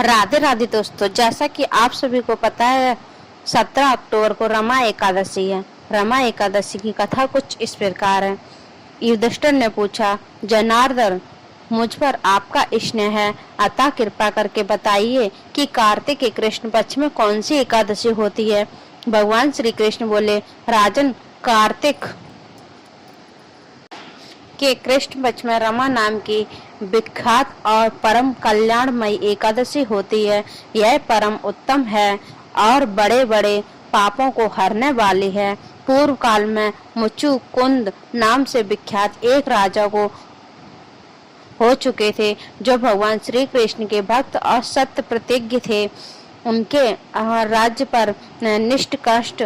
राधे राधे दोस्तों, जैसा कि आप सभी को पता है 17 अक्टूबर को रमा एकादशी है। रमा एकादशी की कथा कुछ इस प्रकार है। युधिष्ठिर ने पूछा, जनार्दन, मुझ पर आपका स्नेह है, अतः कृपा करके बताइए कि कार्तिक के कृष्ण पक्ष में कौन सी एकादशी होती है। भगवान श्री कृष्ण बोले, राजन, कार्तिक के कृष्ण पक्ष में रमा नाम की विख्यात और परम कल्याणमयी एकादशी होती है। यह परम उत्तम है और बड़े बड़े पापों को हरने वाली है। पूर्व काल में मुचुकुंद नाम से विख्यात एक राजा को हो चुके थे, जो भगवान श्री कृष्ण के भक्त और सत्य प्रतिज्ञ थे। उनके राज्य पर निष्ठ कष्ट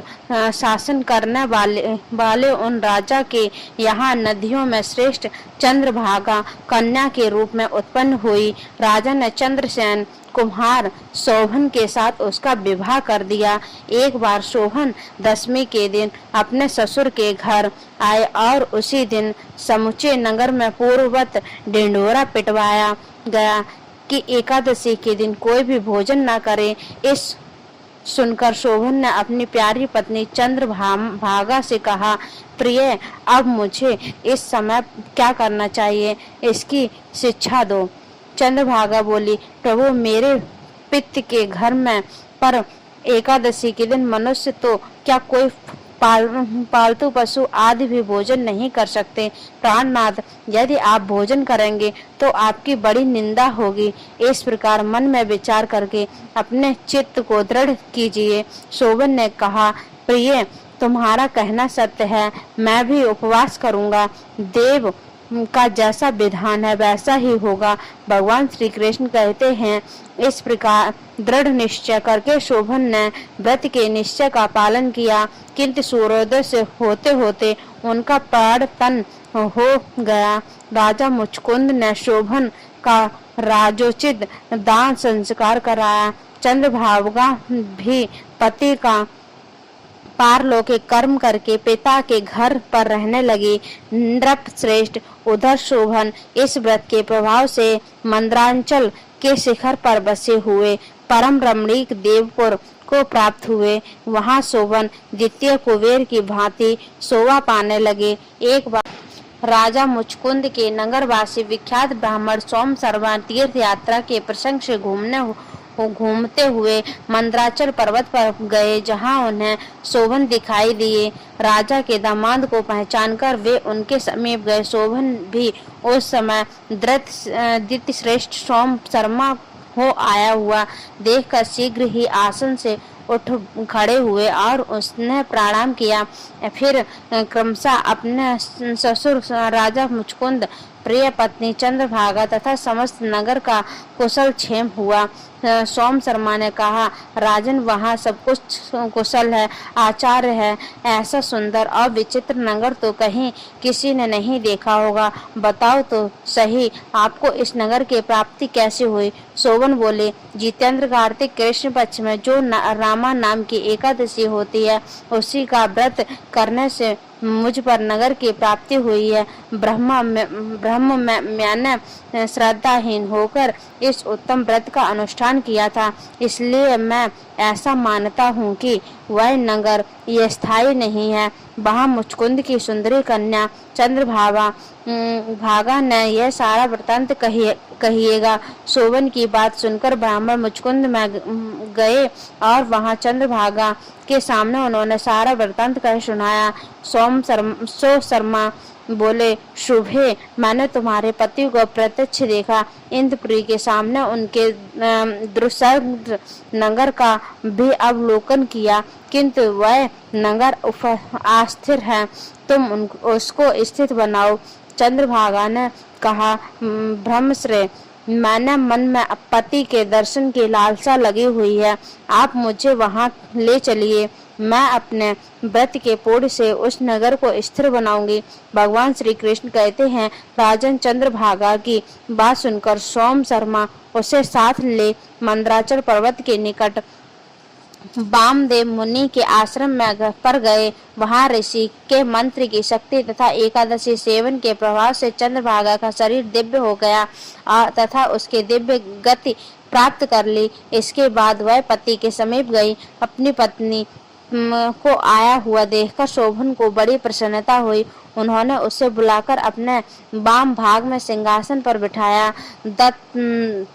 शासन करने वाले उन राजा के यहाँ नदियों में श्रेष्ठ चंद्रभागा कन्या के रूप में उत्पन्न हुई। राजा ने चंद्रसेन कुम्हार शोभन के साथ उसका विवाह कर दिया। एक बार शोभन दशमी के दिन अपने ससुर के घर आए और उसी दिन समूचे नगर में पूर्ववत ढिंढोरा पिटवाया गया कि एकादशी के दिन कोई भी भोजन न करे। इस सुनकर शोभन ने अपनी प्यारी पत्नी चंद्रभागा से कहा, प्रिय, अब मुझे इस समय क्या करना चाहिए, इसकी शिक्षा दो। चंद्रभागा बोली, प्रभु, मेरे पिता के घर में पर एकादशी के दिन मनुष्य तो क्या कोई पालतू पशु आदि भी भोजन नहीं कर सकते। प्राणनाथ, यदि आप भोजन करेंगे तो आपकी बड़ी निंदा होगी। इस प्रकार मन में विचार करके अपने चित्त को दृढ़ कीजिए। शोभन ने कहा, प्रिय, तुम्हारा कहना सत्य है, मैं भी उपवास करूंगा। देव का जैसा विधान है वैसा ही होगा। भगवान श्री कृष्ण कहते हैं, इस प्रकार दृढ़ निश्चय करके शोभन ने व्रत के निश्चय का पालन किया, किंतु सूर्योदय से होते होते उनका प्राण तन हो गया। राजा मुचकुंद ने शोभन का राजोचित दान संस्कार कराया। चंद्रभागा भी पति का पारलौकिक कर्म करके पिता के घर पर रहने लगी। नृप श्रेष्ठ उधर शोभन इस व्रत के प्रभाव से मंद्रांचल के शिखर पर बसे हुए परम रमणीक देवपुर को प्राप्त हुए। वहां शोभन द्वितीय कुबेर की भांति शोभा पाने लगे। एक बार राजा मुचकुंद के नगरवासी विख्यात ब्राह्मण सोम शर्मा तीर्थ यात्रा के प्रसंग से घूमते हुए मंद्राचल पर्वत पर गए, जहां उन्हें शोभन दिखाई दिए। राजा के दामाद को पहचानकर वे उनके समीप गए। शोभन भी उस समय द्वितीय श्रेष्ठ सोम शर्मा हो आया हुआ देखकर शीघ्र ही आसन से उठ खड़े हुए और उसने प्रणाम किया। फिर क्रमशः अपने ससुर राजा मुचकुंद, प्रिय पत्नी चंद्रभागा तथा समस्त नगर का कुशल क्षेम हुआ। सोम शर्मा ने कहा, राजन, वहाँ सब कुछ कुशल है, आचार्य है। ऐसा सुंदर और विचित्र नगर तो कहीं किसी ने नहीं देखा होगा। बताओ तो सही, आपको इस नगर की प्राप्ति कैसे हुई। शोभन बोले, जितेंद्र कार्तिक कृष्ण पक्ष में जो रामा नाम की एकादशी होती है, उसी का व्रत करने से मुझ पर नगर की प्राप्ति हुई है। ब्रह्म में मैंने श्रद्धाहीन होकर इस उत्तम व्रत का अनुष्ठान किया था, इसलिए मैं ऐसा मानता हूँ कि वह नगर ये स्थायी नहीं है। वहाँ मुचकुंद की सुंदरी कन्या चंद्रभागा ने यह सारा वृत्तांत कहिएगा। शोभन की बात सुनकर ब्राह्मण मुचकुंद में गए और वहाँ चंद्रभागा के सामने उन्होंने सारा वृत्तांत कह सुनाया। सो शर्मा बोले, शुभे, मैंने तुम्हारे पति को प्रत्यक्ष देखा। इंद्रपुरी के सामने उनके द्रुसर्ग नगर का भी अवलोकन किया, किंतु वह नगर अस्थिर है। तुम उसको स्थित बनाओ। चंद्रभागा ने कहा, ब्रह्मश्रेय, मैंने मन में पति के दर्शन की लालसा लगी हुई है, आप मुझे वहाँ ले चलिए। मैं अपने व्रत के पुण्य से उस नगर को स्थिर बनाऊंगी। भगवान श्री कृष्ण कहते हैं, राजन चंद्रभागा की बात सुनकर सोम शर्मा उसे साथ ले मंद्राचल पर्वत के निकट वामदेव मुनि के आश्रम में पर गए। वहां ऋषि के मंत्र की शक्ति तथा एकादशी सेवन के प्रभाव से चंद्रभागा का शरीर दिव्य हो गया तथा उसके दिव्य गति प्राप्त कर ली। इसके बाद वह पति के समीप गई। अपनी पत्नी को आया हुआ देखकर शोभन को बड़ी प्रसन्नता हुई। उन्होंने उसे बुलाकर अपने वाम भाग में सिंहासन पर बिठाया।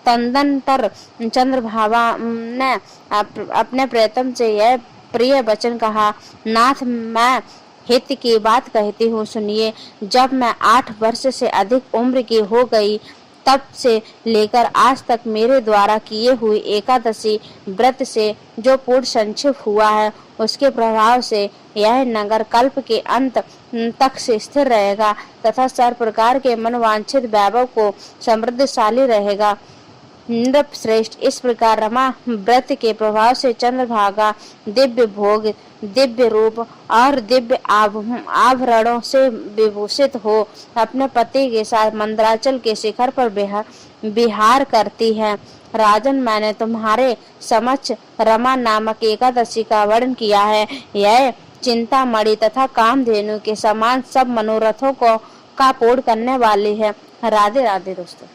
तदनंतर चंद्रभागा ने अपने प्रियतम से यह प्रिय वचन कहा, नाथ, मैं हित की बात कहती हूँ, सुनिए। जब मैं 8 वर्ष से अधिक उम्र की हो गई, तब से लेकर आज तक मेरे द्वारा किए हुए एकादशी व्रत से जो पूर्ण संक्षिप्त हुआ है, उसके प्रभाव से यह नगर कल्प के अंत तक से स्थिर रहेगा तथा सर्व प्रकार के मनवांछित वैभव को समृद्धशाली रहेगा। नृप श्रेष्ठ, इस प्रकार रमा व्रत के प्रभाव से चंद्रभागा दिव्य भोग, दिव्य रूप और दिव्य आभरणों से विभूषित हो अपने पति के साथ मंदराचल के शिखर पर विहार करती है। राजन, मैंने तुम्हारे समक्ष रमा नामक एकादशी का वर्णन किया है। यह चिंतामणि तथा कामधेनु के समान सब मनोरथों को का पूर्ण करने वाली है। राधे राधे दोस्तों।